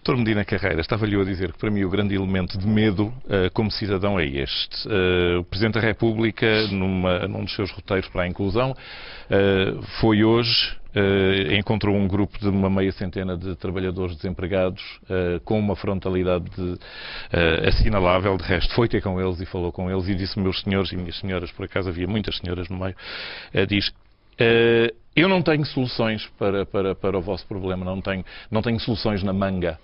Dr. Medina Carreira, estava-lhe a dizer que para mim o grande elemento de medo como cidadão é este. O Presidente da República, num dos seus roteiros para a inclusão, foi hoje, encontrou um grupo de uma meia centena de trabalhadores desempregados com uma frontalidade assinalável. De resto, foi ter com eles e falou com eles e disse: meus senhores e minhas senhoras, por acaso havia muitas senhoras no meio, diz: eu não tenho soluções para o vosso problema, não tenho soluções na manga.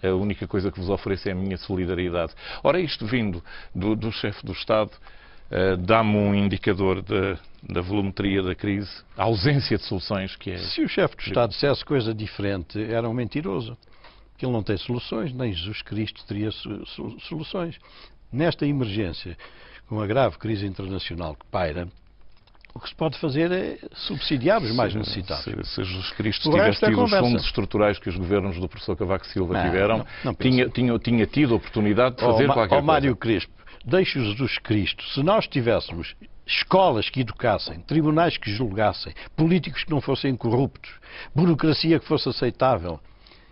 A única coisa que vos ofereço é a minha solidariedade. Ora, isto vindo do chefe do Estado, dá-me um indicador da volumetria da crise, a ausência de soluções que é... Se o chefe do Estado dissesse coisa diferente, era um mentiroso. Que ele não tem soluções, nem Jesus Cristo teria soluções. Nesta emergência, com a grave crise internacional que paira, o que se pode fazer é subsidiar os mais necessitados. Se Jesus Cristo tivesse tido os fundos estruturais que os governos do professor Cavaco Silva tiveram, tinha tido a oportunidade de fazer qualquer coisa. Mário Crespo, deixe o Jesus Cristo. Se nós tivéssemos escolas que educassem, tribunais que julgassem, políticos que não fossem corruptos, burocracia que fosse aceitável,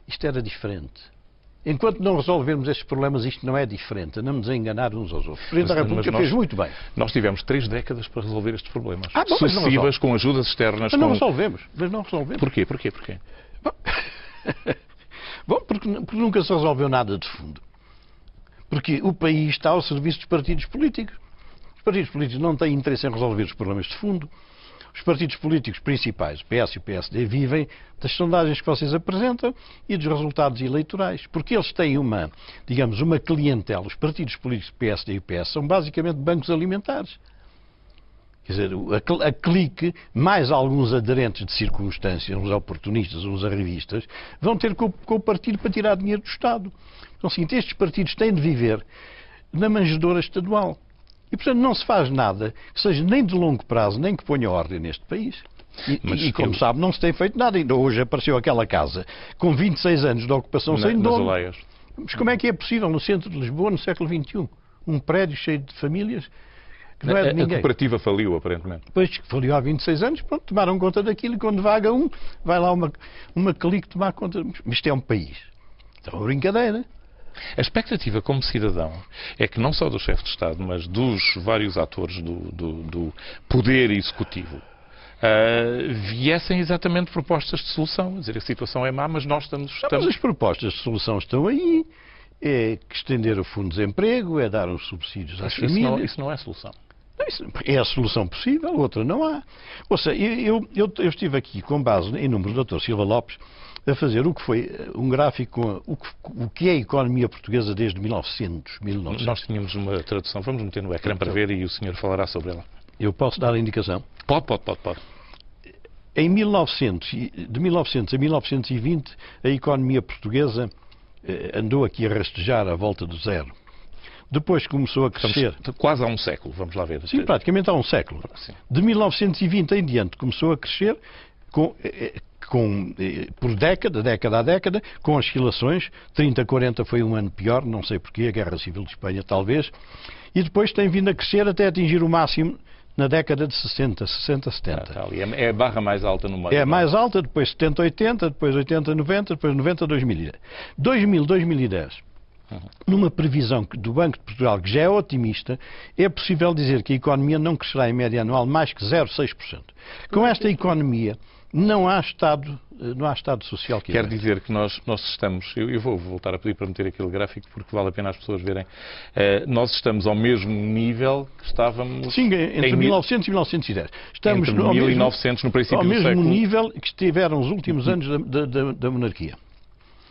isto era diferente. Enquanto não resolvermos estes problemas, isto não é diferente. Andamos a enganar uns aos outros. O Presidente da República fez muito bem. Nós tivemos 3 décadas para resolver estes problemas. Sucessivas, com ajudas externas. Mas não resolvemos. Porquê? Bom, porque nunca se resolveu nada de fundo. Porque o país está ao serviço dos partidos políticos. Os partidos políticos não têm interesse em resolver os problemas de fundo. Os partidos políticos principais, o PS e o PSD, vivem das sondagens que vocês apresentam e dos resultados eleitorais. Porque eles têm uma clientela. Os partidos políticos, o PSD e o PS, são basicamente bancos alimentares. Quer dizer, a clique, mais alguns aderentes de circunstância, uns oportunistas, uns arrivistas, vão ter com o partido para tirar dinheiro do Estado. Então, assim, estes partidos têm de viver na manjedoura estadual. E, portanto, não se faz nada que seja nem de longo prazo, nem que ponha ordem neste país. E como sabe, não se tem feito nada. Ainda hoje apareceu aquela casa com 26 anos de ocupação sem dono. Mas como é que é possível, no centro de Lisboa, no século XXI, um prédio cheio de famílias que não é de ninguém? A cooperativa faliu, aparentemente. Pois, faliu há 26 anos, pronto, tomaram conta daquilo e quando vaga um, vai lá uma clique tomar conta. Mas isto é um país. Isto é uma brincadeira. A expectativa como cidadão é que não só do chefe de Estado, mas dos vários atores do poder executivo viessem exatamente propostas de solução. Quer dizer, a situação é má, mas nós estamos... Mas as propostas de solução estão aí. É estender o fundo de desemprego, é dar os subsídios às famílias. Isso não é solução. É a solução possível, outra não há. Ou seja, eu estive aqui com base em números do Dr. Silva Lopes a fazer o que foi um gráfico com o que é a economia portuguesa desde 1900. Nós tínhamos uma tradução, vamos meter no ecrã para ver e o senhor falará sobre ela. Eu posso dar a indicação? Pode. Em 1900, de 1900 a 1920, a economia portuguesa andou aqui a rastejar à volta do zero. Depois começou a crescer. Quase há um século, vamos lá ver. Sim, praticamente há um século. Sim. De 1920 em diante começou a crescer por década a década, com oscilações. 30, 40 foi um ano pior, não sei porquê, a Guerra Civil de Espanha talvez. E depois tem vindo a crescer até atingir o máximo na década de 60, 70. É a barra mais alta no meio. É a mais alta, depois 70, 80, depois 80, 90, depois 90, 2010. 2010. Numa previsão do Banco de Portugal, que já é otimista, é possível dizer que a economia não crescerá em média anual mais que 0,6%. Com esta economia, não há Estado social que quer dizer que nós estamos... Eu vou voltar a pedir para meter aquele gráfico porque vale a pena as pessoas verem. Nós estamos ao mesmo nível que estávamos... Sim, entre 1900 e 1910. Estamos entre 1900 no princípio do século. Ao mesmo nível que estiveram os últimos anos da monarquia.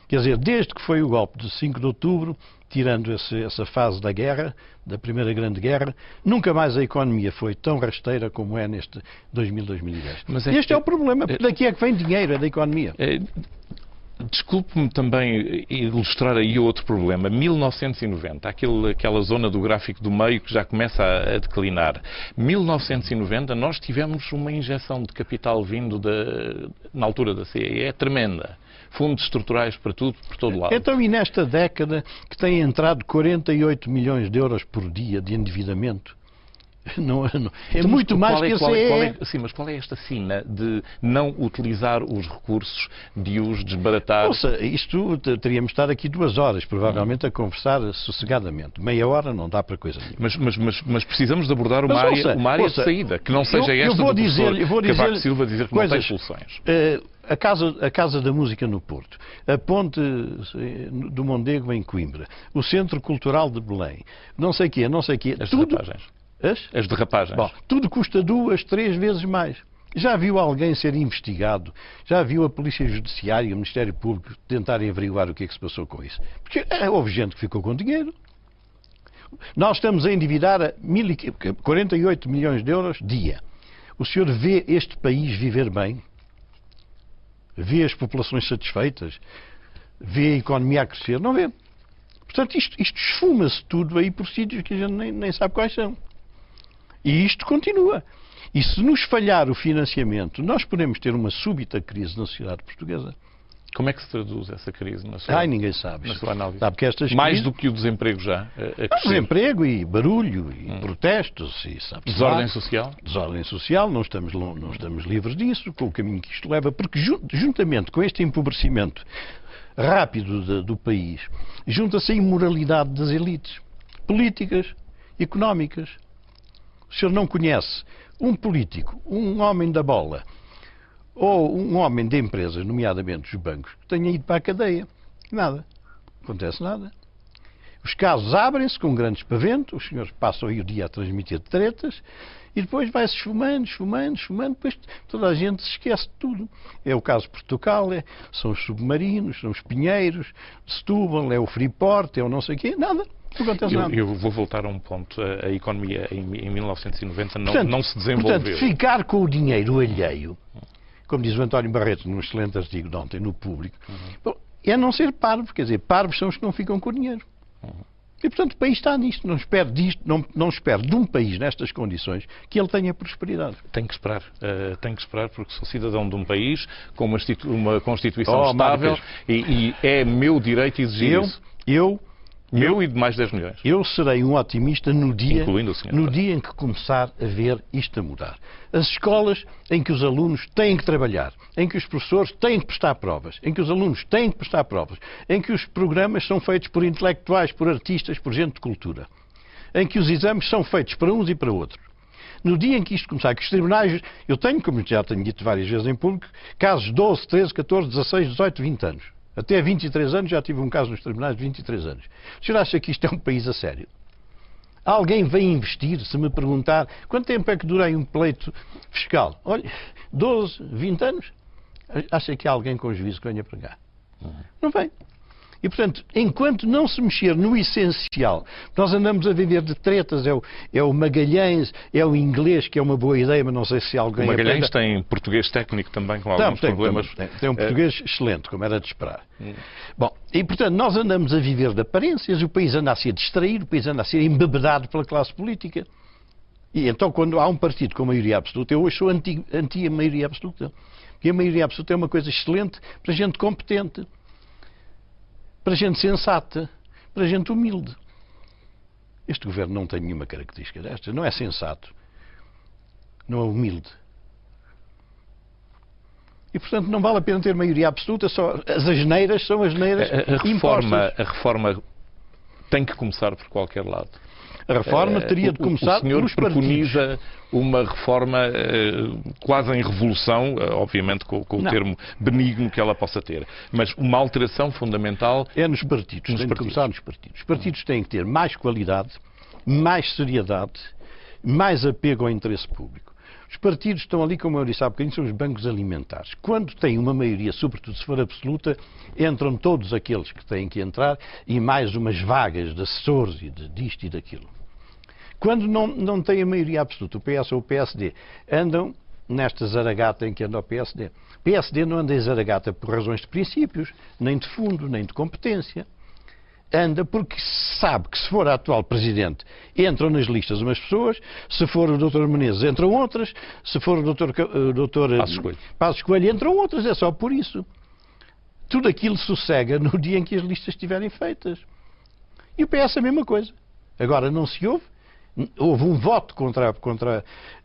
Quer dizer, desde que foi o golpe de 5 de outubro, tirando essa fase da guerra, da Primeira Grande Guerra, nunca mais a economia foi tão rasteira como é neste 2010. Mas este é o problema, porque daqui é que vem dinheiro, é da economia. Desculpe-me também ilustrar aí outro problema. 1990, aquela zona do gráfico do meio que já começa a declinar. 1990 nós tivemos uma injeção de capital vindo na altura da CEE, é tremenda. Fundos estruturais para tudo, por todo lado. Então, e nesta década que tem entrado 48 milhões de euros por dia de endividamento, É muito mais que a CEE. Sim, mas qual é esta sina de não utilizar os recursos, de os desbaratar? Ouça, isto teríamos de estar aqui 2 horas, provavelmente, a conversar sossegadamente. Meia hora não dá para coisa nenhuma. Mas precisamos de abordar uma área de saída, que não seja esta do professor Cavaco Silva dizer que não tem soluções. A Casa da Música no Porto, a Ponte do Mondego em Coimbra, o Centro Cultural de Belém, não sei o quê. As derrapagens. As derrapagens. Bom, tudo custa 2, 3 vezes mais. Já viu alguém ser investigado? Já viu a Polícia Judiciária e o Ministério Público tentarem averiguar o que é que se passou com isso? Porque houve gente que ficou com dinheiro. Nós estamos a endividar a 48 milhões de euros dia. O senhor vê este país viver bem? Vê as populações satisfeitas? Vê a economia a crescer? Não vê. Portanto, isto esfuma-se tudo aí por sítios que a gente nem sabe quais são. E isto continua. E se nos falhar o financiamento, nós podemos ter uma súbita crise na sociedade portuguesa. Como é que se traduz essa crise na sua, ninguém sabe. Na sua análise? Sabe que estas mais do que o desemprego já? Desemprego e barulho e protestos. E, desordem social? Desordem social, não estamos livres disso, com o caminho que isto leva, porque juntamente com este empobrecimento rápido do país, junta-se a imoralidade das elites políticas, económicas. O senhor não conhece um político, um homem da bola, ou um homem de empresas, nomeadamente os bancos, que tenha ido para a cadeia. Nada. Não acontece nada. Os casos abrem-se com grandes paventos, os senhores passam aí o dia a transmitir tretas, e depois vai-se esfumando, depois toda a gente se esquece de tudo. É o caso de Portugal, são os submarinos, são os pinheiros, Setúbal, é o Freeport, é o não sei o quê, nada. Não acontece nada. Eu vou voltar a um ponto. A economia em 1990 não se desenvolveu. Portanto, ficar com o dinheiro alheio, como diz o António Barreto num excelente artigo de ontem no Público, é não ser parvo. Quer dizer, parvos são os que não ficam com o dinheiro. E, portanto, o país está nisto. Não espero de um país nestas condições que ele tenha prosperidade. Tenho que esperar porque sou cidadão de um país com uma Constituição estável e é meu direito exigir isso. Meu e de mais 10 milhões. Eu serei um otimista no dia em que começar a ver isto a mudar. As escolas em que os alunos têm que trabalhar, em que os professores têm que prestar provas, em que os alunos têm que prestar provas, em que os programas são feitos por intelectuais, por artistas, por gente de cultura, em que os exames são feitos para uns e para outros. No dia em que isto começar, que os tribunais... Eu tenho, como já tenho dito várias vezes em público, casos de 12, 13, 14, 16, 18, 20 anos. Até 23 anos já tive um caso nos tribunais de 23 anos. O senhor acha que isto é um país a sério? Alguém vem investir, se me perguntar, quanto tempo é que dura aí um pleito fiscal? Olha, 12, 20 anos? Acha que há alguém com juízo que venha para cá? Não vem. E, portanto, enquanto não se mexer no essencial, nós andamos a viver de tretas, é o Magalhães, é o inglês, que é uma boa ideia, mas não sei se alguém... O Magalhães tem português técnico também, com alguns problemas. Tem um português excelente, como era de esperar. Bom, e, portanto, nós andamos a viver de aparências, o país anda a ser distraído, o país anda a ser embebedado pela classe política. E então, quando há um partido com maioria absoluta, eu hoje sou anti a maioria absoluta. Porque a maioria absoluta é uma coisa excelente para gente competente, para gente sensata, para gente humilde. Este governo não tem nenhuma característica destas. Não é sensato. Não é humilde. E, portanto, não vale a pena ter maioria absoluta. Só as asneiras são asneiras impostas. A reforma tem que começar por qualquer lado. A reforma teria de começar pelos partidos. O senhor preconiza uma reforma quase em revolução, obviamente com o termo benigno que ela possa ter, mas uma alteração fundamental... É nos partidos. Tem de começar nos partidos. Os partidos têm que ter mais qualidade, mais seriedade, mais apego ao interesse público. Os partidos estão ali, como eu disse há bocadinho, são os bancos alimentares. Quando têm uma maioria, sobretudo se for absoluta, entram todos aqueles que têm que entrar e mais umas vagas de assessores e disto e daquilo. Quando não têm a maioria absoluta, o PS ou o PSD, andam nesta zaragata em que anda o PSD. O PSD não anda em zaragata por razões de princípios, nem de fundo, nem de competência. Anda porque sabe que se for a atual Presidente, entram nas listas umas pessoas, se for o Dr. Menezes, entram outras, se for o Dr. Passos Coelho, entram outras, é só por isso. Tudo aquilo sossega no dia em que as listas estiverem feitas. E o PS a mesma coisa. Agora não se ouve, Houve um voto contra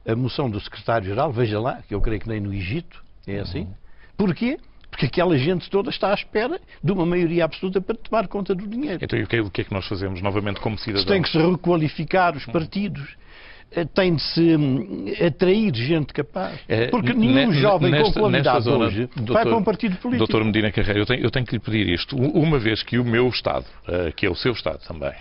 a moção do secretário-geral, veja lá, que eu creio que nem no Egito é assim. Porquê? Porque aquela gente toda está à espera de uma maioria absoluta para tomar conta do dinheiro. Então, e o que é que nós fazemos novamente como cidadãos? Tem que se requalificar os partidos. Tem de se atrair gente capaz. Porque nenhum jovem com qualidade hoje vai para um partido político. Doutor Medina Carreira, eu tenho que lhe pedir isto. Uma vez que o meu Estado, que é o seu Estado também,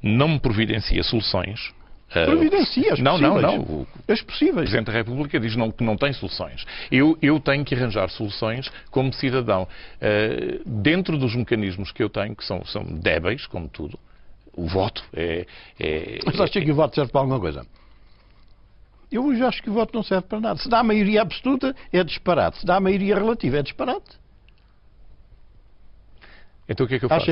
não me providencia soluções... Providencia as possíveis. Não. As possíveis. O Presidente da República diz que não tem soluções. Eu tenho que arranjar soluções como cidadão. Dentro dos mecanismos que eu tenho, que são débeis, como tudo, o voto Mas acha que o voto serve para alguma coisa? Eu já acho que o voto não serve para nada. Se dá a maioria absoluta, é disparate. Se dá a maioria relativa, é disparate. Então o que é que eu faço?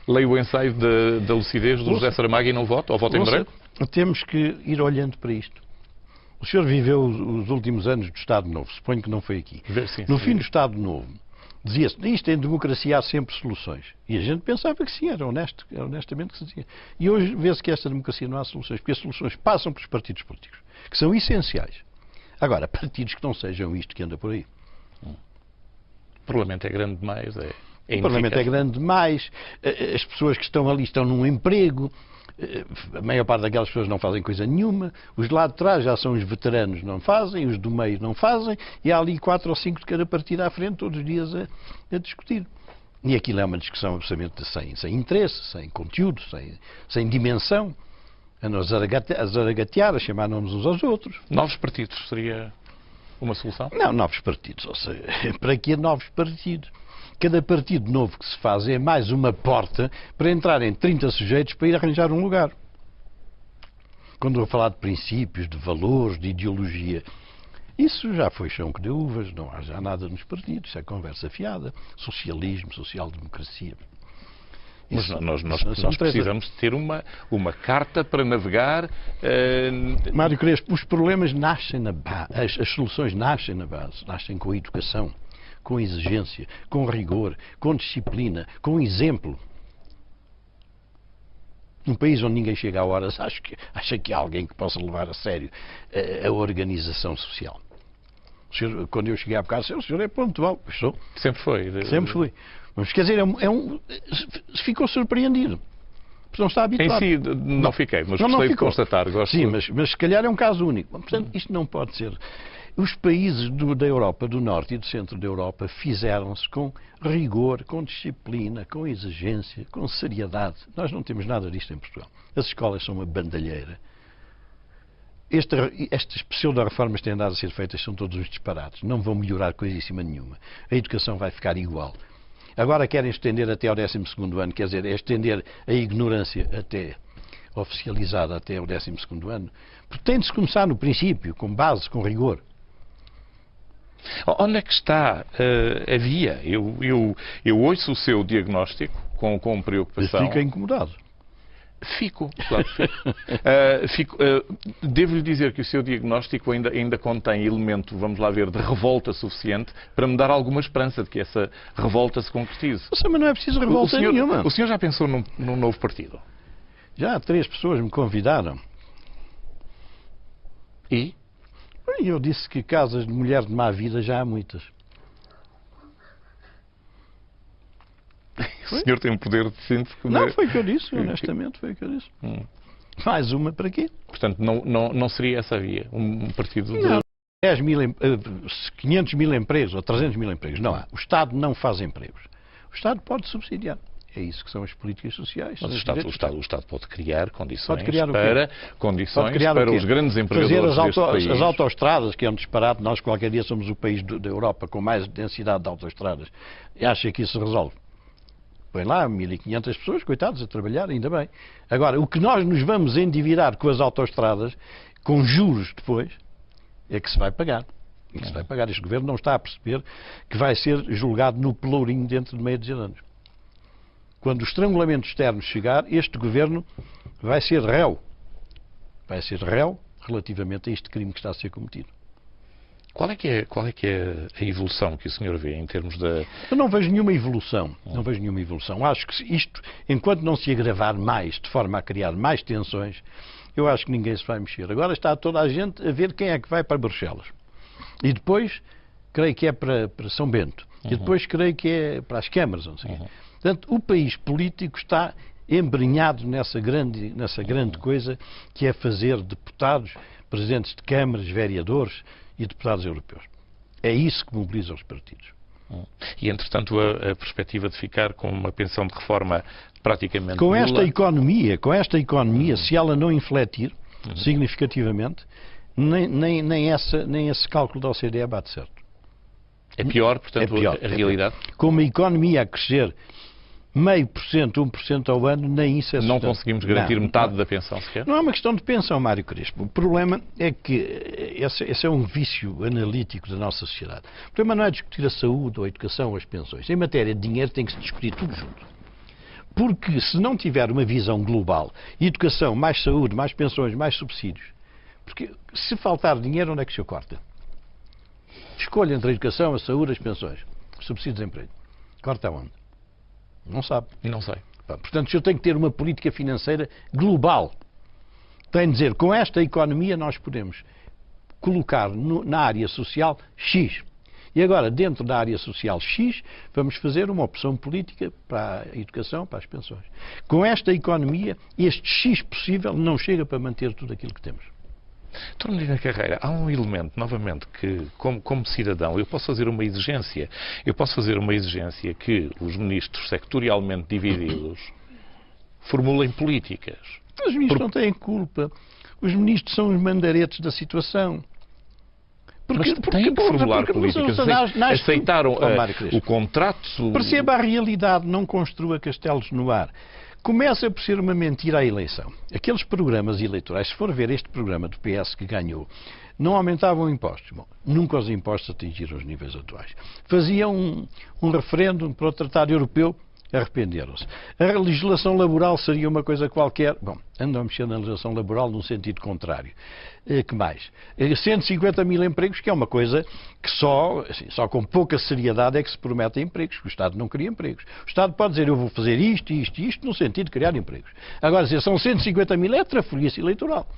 Leio o ensaio da lucidez do José Saramago e não voto? Ou voto em branco? Temos que ir olhando para isto. O senhor viveu os últimos anos do Estado Novo. Suponho que não foi aqui. No fim do Estado Novo, dizia-se, isto em democracia há sempre soluções. E a gente pensava que sim, era honestamente que se dizia. E hoje vê-se que esta democracia não há soluções, porque as soluções passam pelos partidos políticos, que são essenciais. Agora, partidos que não sejam isto que anda por aí. O Parlamento é grande demais, o Parlamento é grande demais, as pessoas que estão ali estão num emprego, a maior parte daquelas pessoas não fazem coisa nenhuma, os de lá de trás já são os veteranos, não fazem, os do meio não fazem, e há ali 4 ou 5 de cada partido à frente, todos os dias a discutir. E aquilo é uma discussão absolutamente sem interesse, sem conteúdo, sem dimensão, a zaragatear, a chamar nomes uns aos outros. Novos partidos seria uma solução? Não, novos partidos, ou seja, para que novos partidos? Cada partido novo que se faz é mais uma porta para entrarem 30 sujeitos para ir arranjar um lugar. Quando eu vou falar de princípios, de valores, de ideologia, isso já foi chão que deu uvas, não há já nada nos partidos, isso é conversa fiada. Socialismo, social-democracia. Mas nós precisamos de ter uma carta para navegar. Mário Crespo, os problemas nascem na base, as soluções nascem na base, nascem com a educação, com exigência, com rigor, com disciplina, com exemplo. Num país onde ninguém chega a horas, acha que há alguém que possa levar a sério a organização social. Senhor, quando eu cheguei à casa, o senhor é pontual. Sou. Sempre foi. Sempre fui. Mas quer dizer, ficou surpreendido. Porque não está habituado. Em si não fiquei, mas gostei de constatar. Sim, mas se calhar é um caso único. Portanto, isto não pode ser. Os países da Europa do Norte e do Centro da Europa fizeram-se com rigor, com disciplina, com exigência, com seriedade. Nós não temos nada disto em Portugal. As escolas são uma bandalheira. Estas pseudo-reformas que têm andado a ser feitas são todos uns disparates. Não vão melhorar coisíssima nenhuma. A educação vai ficar igual. Agora querem estender até ao 12º ano, quer dizer, é estender a ignorância até oficializada até ao 12º ano. Porque tem de se começar no princípio, com base, com rigor. Onde é que está a via? Eu ouço o seu diagnóstico com preocupação. Fica incomodado. Fico, claro que fico. Devo-lhe dizer que o seu diagnóstico ainda contém elemento, vamos lá ver, de revolta suficiente para me dar alguma esperança de que essa revolta se concretize. Mas não é preciso revolta nenhuma. O senhor já pensou num novo partido? Já 3 pessoas me convidaram. E? Eu disse que casas de mulher de má vida já há muitas. O senhor tem um poder de síntese. Não, foi o que eu disse, honestamente, foi o que eu disse. Mais uma para quê? Portanto, não seria essa a via? Um partido de... Não. 500 mil empregos ou 300 mil empregos. Não há. O Estado não faz empregos. O Estado pode subsidiar. É isso que são as políticas sociais. Mas o Estado pode criar condições para os grandes empregadores deste país. As autoestradas, que é um disparate. Nós qualquer dia somos o país da Europa com mais densidade de autoestradas. E acha que isso se resolve? Põe lá 1.500 pessoas, coitados, a trabalhar, ainda bem. Agora, o que nós nos vamos endividar com as autoestradas, com juros depois, é que se vai pagar. Este governo não está a perceber que vai ser julgado no pelourinho dentro de meia dúzia de anos. Quando o estrangulamento externo chegar, este governo vai ser réu. Vai ser réu relativamente a este crime que está a ser cometido. Qual é que é a evolução que o senhor vê em termos da... Eu não vejo nenhuma evolução. Não vejo nenhuma evolução. Acho que isto, enquanto não se agravar mais, de forma a criar mais tensões, eu acho que ninguém se vai mexer. Agora está toda a gente a ver quem é que vai para Bruxelas. E depois, creio que é para São Bento. E depois, creio que é para as câmaras. Não sei. Portanto, o país político está embrenhado nessa grande coisa que é fazer deputados, presidentes de câmaras, vereadores e deputados europeus. É isso que mobiliza os partidos. E, entretanto, a perspectiva de ficar com uma pensão de reforma praticamente com nula... esta economia, se ela não infletir significativamente, nem esse cálculo da OCDE bate certo. É pior, portanto, é pior, a realidade? Com uma economia a crescer 0,5%, 1% ao ano, nem isso é sustentável. Não conseguimos garantir metade da pensão sequer? Não é uma questão de pensão, Mário Crespo. O problema é que esse é um vício analítico da nossa sociedade. O problema não é discutir a saúde, ou a educação, ou as pensões. Em matéria de dinheiro tem que se discutir tudo junto. Porque se não tiver uma visão global, educação, mais saúde, mais pensões, mais subsídios, porque se faltar dinheiro, onde é que se corta? Escolha entre a educação, a saúde, as pensões. Subsídio de desemprego. Corta onde? Não sabe. Não sei. Portanto, se eu tenho que ter uma política financeira global, tenho de dizer, com esta economia nós podemos colocar na área social X. E agora, dentro da área social X, vamos fazer uma opção política para a educação, para as pensões. Com esta economia, este X possível não chega para manter tudo aquilo que temos. Dr. Medina Carreira, há um elemento, novamente, que, como cidadão, eu posso fazer uma exigência. Eu posso fazer uma exigência que os ministros sectorialmente divididos formulem políticas. Os ministros não têm culpa. Os ministros são os mandaretes da situação. Mas têm que formular políticas. Aceitaram o contrato... Perceba a realidade, não construa castelos no ar. Começa por ser uma mentira a eleição. Aqueles programas eleitorais, se for ver este programa do PS que ganhou, não aumentavam impostos. Bom, nunca os impostos atingiram os níveis atuais. Faziam um referendo para o Tratado Europeu, arrependeram-se. A legislação laboral seria uma coisa qualquer. Bom, andam a mexer na legislação laboral num sentido contrário. Que mais? 150 mil empregos, que é uma coisa que só com pouca seriedade é que se prometem empregos. O Estado não cria empregos. O Estado pode dizer, eu vou fazer isto, isto e isto, no sentido de criar empregos. Agora, dizer são 150 mil é trafolice eleitoral.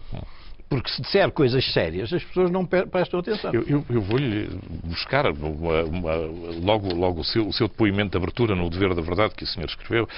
Porque se disser coisas sérias, as pessoas não prestam atenção. Eu vou-lhe buscar logo o seu depoimento de abertura no Dever da Verdade que o senhor escreveu,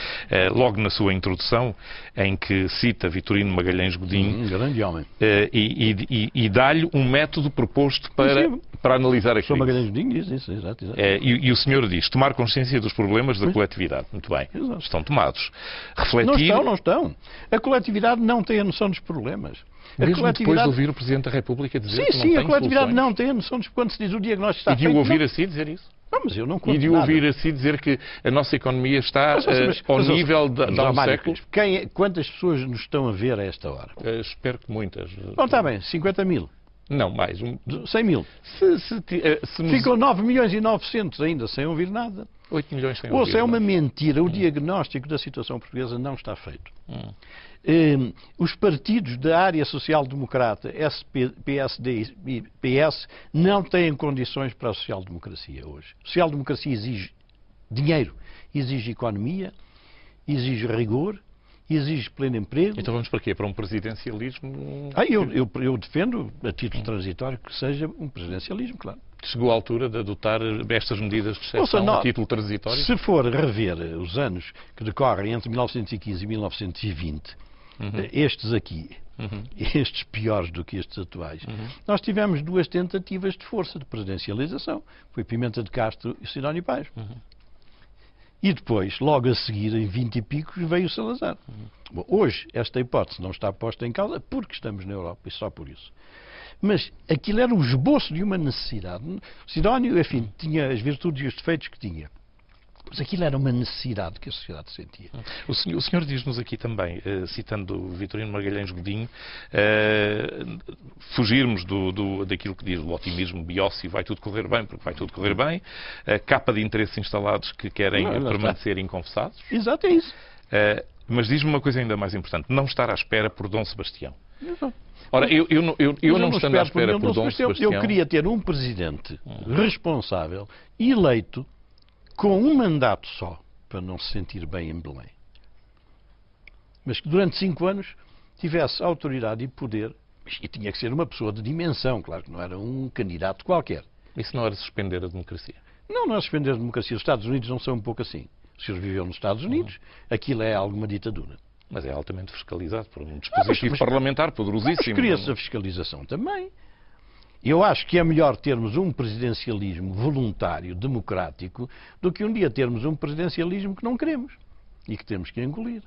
logo na sua introdução, em que cita Vitorino Magalhães Godinho. Grande homem. E dá-lhe um método proposto para analisar a crise. Magalhães Godinho diz isso, exato. E o senhor diz, tomar consciência dos problemas da coletividade. Muito bem. Exato. Estão tomados. Refletir... Não estão. A coletividade não tem a noção dos problemas. Mesmo depois de ouvir o Presidente da República dizer que não tem Sim, a coletividade soluções. Não tem a noção de quando se diz o diagnóstico está feito. E de o ouvir assim dizer isso? Não, mas eu não conto E de o ouvir assim dizer que a nossa economia está ao nível de há um século? Quantas pessoas nos estão a ver a esta hora? Espero que muitas. Bom, está bem, 50 mil. Não, mais. 100 mil. Ficam 9 milhões e 900 ainda sem ouvir nada. 8 milhões sem ouvir. Ouça, é uma mentira. O diagnóstico da situação portuguesa não está feito. Os partidos da área social-democrata, PSD e PS, não têm condições para a social-democracia hoje. A social-democracia exige dinheiro, exige economia, exige rigor, exige pleno emprego. Então vamos para quê? Para um presidencialismo? Eu defendo, a título transitório, que seja um presidencialismo, claro. Chegou a altura de adotar estas medidas de exceção a título transitório? Se for rever os anos que decorrem entre 1915 e 1920, estes aqui, estes piores do que estes atuais, nós tivemos duas tentativas de força de presidencialização. Foi Pimenta de Castro e Sidónio Pais. E depois, logo a seguir, em 20 e picos, veio o Salazar. Bom, hoje, esta hipótese não está posta em causa porque estamos na Europa, e só por isso. Mas aquilo era um esboço de uma necessidade. Sidónio, enfim, tinha as virtudes e os defeitos que tinha. Mas aquilo era uma necessidade que a sociedade sentia. O senhor diz-nos aqui também, citando Vitorino Magalhães Godinho, fugirmos daquilo que diz o otimismo biócio, vai tudo correr bem, porque vai tudo correr bem, a capa de interesses instalados que querem permanecer inconfessados. Exato, é isso. Mas diz-me uma coisa ainda mais importante, não estar à espera por Dom Sebastião. Exato. Ora, eu não estando à espera por Dom Sebastião... Eu queria ter um presidente responsável, eleito, com um mandato só, para não se sentir bem em Belém. Mas que durante 5 anos tivesse autoridade e poder, e tinha que ser uma pessoa de dimensão, claro que não era um candidato qualquer. Isso não era suspender a democracia? Não, não é suspender a democracia. Os Estados Unidos não são um pouco assim. O senhor viveu nos Estados Unidos, aquilo é alguma ditadura. Mas é altamente fiscalizado por um dispositivo parlamentar poderosíssimo. Mas cria-se a fiscalização também. Eu acho que é melhor termos um presidencialismo voluntário, democrático, do que um dia termos um presidencialismo que não queremos e que temos que engolir.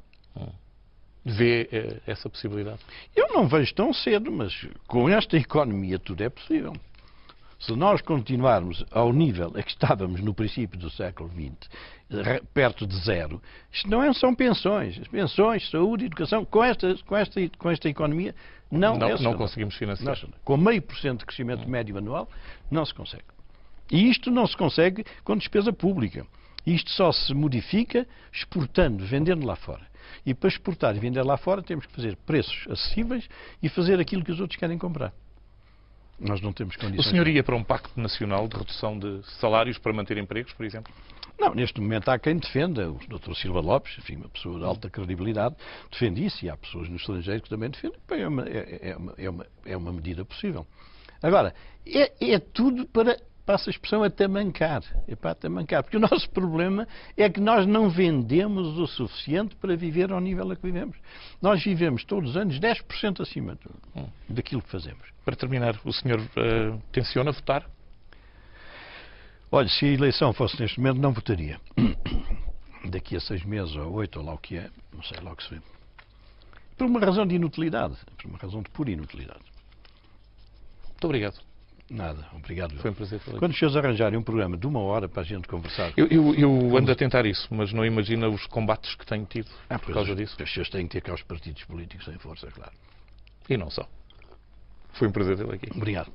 Vê essa possibilidade? Eu não vejo tão cedo, mas com esta economia tudo é possível. Se nós continuarmos ao nível a que estávamos no princípio do século XX, perto de zero, isto não são pensões. As pensões, saúde, educação, com esta economia, não conseguimos financiar. Com 0,5% de crescimento médio anual, não se consegue. E isto não se consegue com despesa pública. Isto só se modifica exportando, vendendo lá fora. E para exportar e vender lá fora temos que fazer preços acessíveis e fazer aquilo que os outros querem comprar. Nós não temos condições. O senhor ia para um pacto nacional de redução de salários para manter empregos, por exemplo? Não, neste momento há quem defenda, o Dr. Silva Lopes, enfim, uma pessoa de alta credibilidade, defende isso, e há pessoas no estrangeiro que também defendem. É uma medida possível. Agora, é tudo para, passa a expressão, a tamancar. É para tamancar, porque o nosso problema é que nós não vendemos o suficiente para viver ao nível a que vivemos. Nós vivemos todos os anos 10% acima daquilo que fazemos. Para terminar, o senhor tenciona votar? Olha, se a eleição fosse neste momento, não votaria. Daqui a 6 meses ou 8, ou lá o que é, não sei lá o que se vê. Por uma razão de inutilidade, por uma razão de pura inutilidade. Muito obrigado. Nada, obrigado. Foi um prazer falar. Quando os senhores arranjarem um programa de 1 hora para a gente conversar... Eu ando a tentar isso, mas não imagina os combates que tenho tido por causa disso. Os senhores têm que ter cá os partidos políticos em força, claro. E não só. Foi um prazer tê-lo aqui. Obrigado.